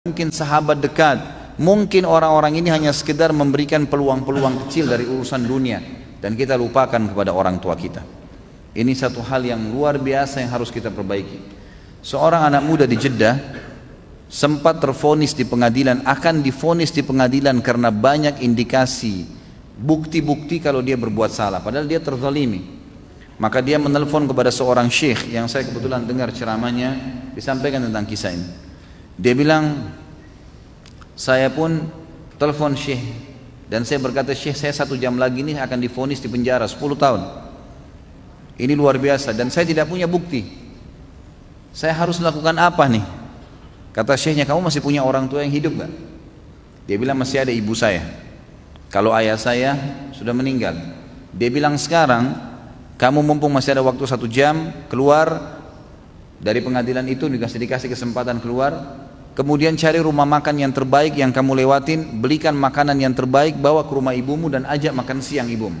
mungkin sahabat dekat, mungkin orang-orang ini hanya sekedar memberikan peluang-peluang kecil dari urusan dunia dan kita lupakan kepada orang tua kita. Ini satu hal yang luar biasa yang harus kita perbaiki. Seorang anak muda di Jeddah sempat tervonis di pengadilan, akan divonis di pengadilan karena banyak indikasi bukti-bukti kalau dia berbuat salah, padahal dia terzalimi. Maka dia menelpon kepada seorang syekh yang saya kebetulan dengar ceramahnya disampaikan tentang kisah ini. Dia bilang, saya pun telepon syekh dan saya berkata, syekh, saya 1 jam lagi nih akan divonis di penjara 10 tahun. Ini luar biasa dan saya tidak punya bukti. Saya harus lakukan apa nih? Kata syekhnya, kamu masih punya orang tua yang hidup gak? Dia bilang, masih ada ibu saya. Kalau ayah saya sudah meninggal. Dia bilang, sekarang kamu mumpung masih ada waktu 1 jam, keluar dari pengadilan itu, dikasih kesempatan keluar, kemudian cari rumah makan yang terbaik yang kamu lewatin, belikan makanan yang terbaik, bawa ke rumah ibumu dan ajak makan siang ibumu.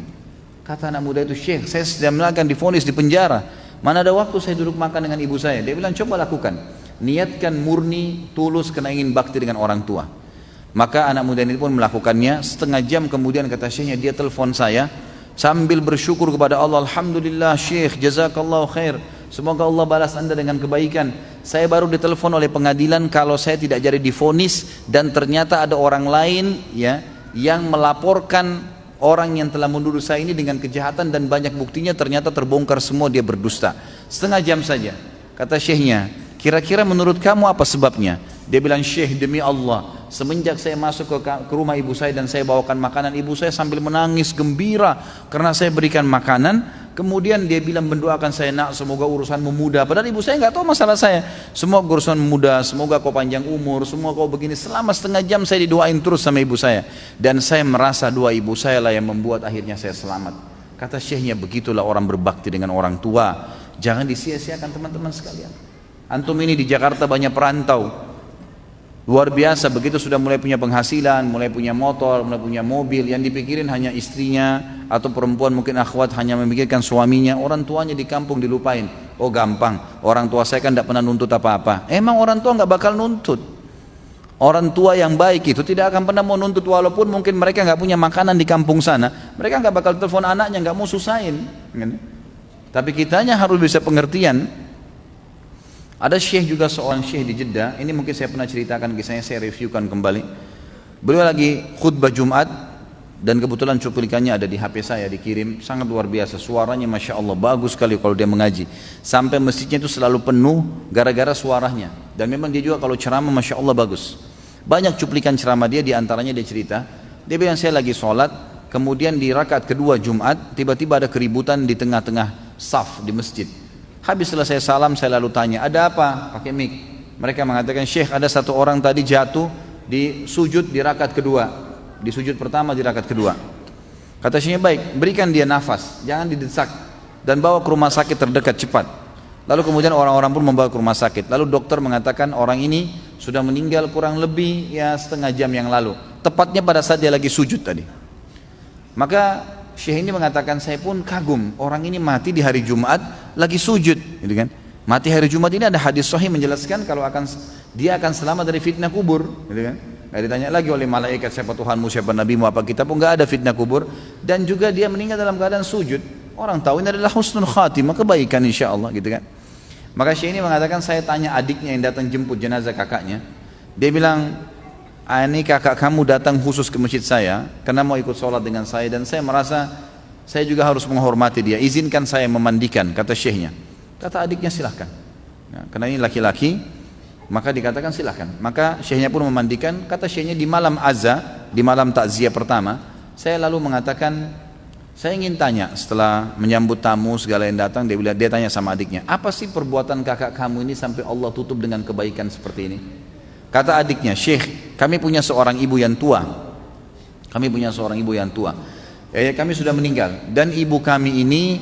Kata anak muda itu, syekh, saya sedang akan divonis di penjara, mana ada waktu saya duduk makan dengan ibu saya. Dia bilang, coba lakukan, niatkan murni, tulus karena ingin bakti dengan orang tua. Maka anak muda ini pun melakukannya. Setengah jam kemudian kata syekhnya, dia telepon saya sambil bersyukur kepada Allah, alhamdulillah syekh, jazakallahu khair, semoga Allah balas anda dengan kebaikan. Saya baru ditelepon oleh pengadilan kalau saya tidak jadi divonis dan ternyata ada orang lain ya yang melaporkan orang yang telah menuduh saya ini dengan kejahatan dan banyak buktinya, ternyata terbongkar semua, dia berdusta. Setengah jam saja. Kata syekhnya, kira-kira menurut kamu apa sebabnya? Dia bilang, syekh, demi Allah, semenjak saya masuk ke rumah ibu saya dan saya bawakan makanan, ibu saya sambil menangis gembira karena saya berikan makanan. Kemudian dia bilang, mendoakan saya, nak, semoga urusanmu mudah. Padahal ibu saya nggak tahu masalah saya. Semoga urusan mudah, semoga kau panjang umur, semoga kau begini. Selama setengah jam saya didoain terus sama ibu saya. Dan saya merasa doa ibu saya lah yang membuat akhirnya saya selamat. Kata syekhnya, begitulah orang berbakti dengan orang tua. Jangan disia-siakan teman-teman sekalian. Antum ini di Jakarta banyak perantau. Luar biasa, begitu sudah mulai punya penghasilan, mulai punya motor, mulai punya mobil, yang dipikirin hanya istrinya atau perempuan mungkin akhwat hanya memikirkan suaminya, orang tuanya di kampung dilupain. Oh gampang, orang tua saya kan tidak pernah nuntut apa-apa. Emang orang tua nggak bakal nuntut. Orang tua yang baik itu tidak akan pernah mau nuntut, walaupun mungkin mereka nggak punya makanan di kampung sana, mereka nggak bakal telepon anaknya, nggak mau susahin. Tapi kitanya harus bisa pengertian. Ada syekh juga, seorang syekh di Jeddah, ini mungkin saya pernah ceritakan kisahnya, saya reviewkan kembali. Beliau lagi khutbah Jumat dan kebetulan cuplikannya ada di HP saya, dikirim, sangat luar biasa, suaranya Masya Allah, bagus sekali kalau dia mengaji. Sampai masjidnya itu selalu penuh gara-gara suaranya. Dan memang dia juga kalau ceramah Masya Allah bagus. Banyak cuplikan ceramah dia, diantaranya dia cerita, dia bilang, saya lagi sholat, kemudian di rakaat kedua Jumat, tiba-tiba ada keributan di tengah-tengah saf di masjid. Habis selesai salam, saya lalu tanya, ada apa? Pakai mic. Mereka mengatakan, syekh, ada satu orang tadi jatuh di sujud di rakaat kedua, di sujud pertama di rakaat kedua. Kata syekhnya, baik, berikan dia nafas, jangan didesak, dan bawa ke rumah sakit terdekat cepat. Lalu kemudian orang-orang pun membawa ke rumah sakit. Lalu dokter mengatakan orang ini sudah meninggal kurang lebih ya setengah jam yang lalu, tepatnya pada saat dia lagi sujud tadi. Maka syekh ini mengatakan, saya pun kagum, orang ini mati di hari Jumat lagi sujud, gitu kan? Mati hari Jumat ini ada hadis sahih menjelaskan kalau dia akan selamat dari fitnah kubur, gitu kan? Nggak ditanya lagi oleh malaikat siapa Tuhanmu, siapa nabimu, apa kita pun nggak ada fitnah kubur. Dan juga dia meninggal dalam keadaan sujud. Orang tahu ini adalah husnul khatimah, kebaikan insya Allah, gitu kan? Maka syekh ini mengatakan, saya tanya adiknya yang datang jemput jenazah kakaknya, dia bilang, ini kakak kamu datang khusus ke masjid saya karena mau ikut sholat dengan saya, dan saya merasa saya juga harus menghormati dia, izinkan saya memandikan, kata syekhnya. Kata adiknya, silahkan, nah, karena ini laki-laki, maka dikatakan silahkan. Maka syekhnya pun memandikan. Kata syekhnya, di malam azza, di malam takziah pertama, saya lalu mengatakan, saya ingin tanya, setelah menyambut tamu segala yang datang, dia tanya sama adiknya, apa sih perbuatan kakak kamu ini sampai Allah tutup dengan kebaikan seperti ini? Kata adiknya, syekh, kami punya seorang ibu yang tua. Kami punya seorang ibu yang tua. Kami sudah meninggal. Dan ibu kami ini,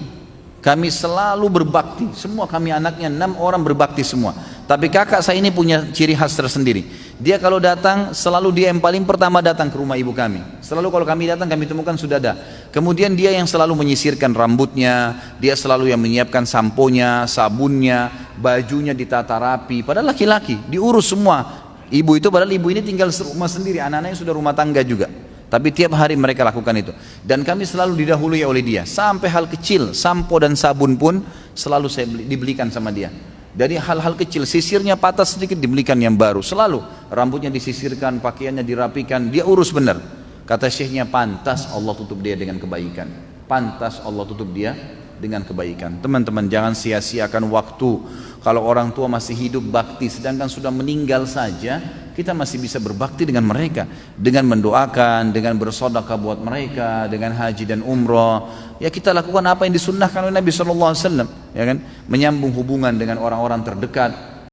kami selalu berbakti. Semua kami anaknya 6 orang berbakti semua. Tapi kakak saya ini punya ciri khas tersendiri. Dia kalau datang, selalu dia yang paling pertama datang ke rumah ibu kami. Selalu kalau kami datang, kami temukan sudah ada. Kemudian dia yang selalu menyisirkan rambutnya, dia selalu yang menyiapkan samponya, sabunnya, bajunya ditata rapi. Padahal laki-laki, diurus semua. Ibu itu padahal ibu ini tinggal serumah sendiri, anak-anaknya sudah rumah tangga juga. Tapi tiap hari mereka lakukan itu. Dan kami selalu didahului oleh dia. Sampai hal kecil, sampo dan sabun pun selalu dibelikan sama dia. Dari hal-hal kecil, sisirnya patah sedikit dibelikan yang baru. Selalu rambutnya disisirkan, pakaiannya dirapikan, dia urus benar. Kata syekhnya, pantas Allah tutup dia dengan kebaikan. Pantas Allah tutup dia dengan kebaikan. Teman-teman, jangan sia-siakan waktu. Kalau orang tua masih hidup bakti, sedangkan sudah meninggal saja, kita masih bisa berbakti dengan mereka, dengan mendoakan, dengan bersedekah buat mereka, dengan haji dan umrah. Ya, kita lakukan apa yang disunnahkan oleh Nabi SAW, ya kan? Menyambung hubungan dengan orang-orang terdekat,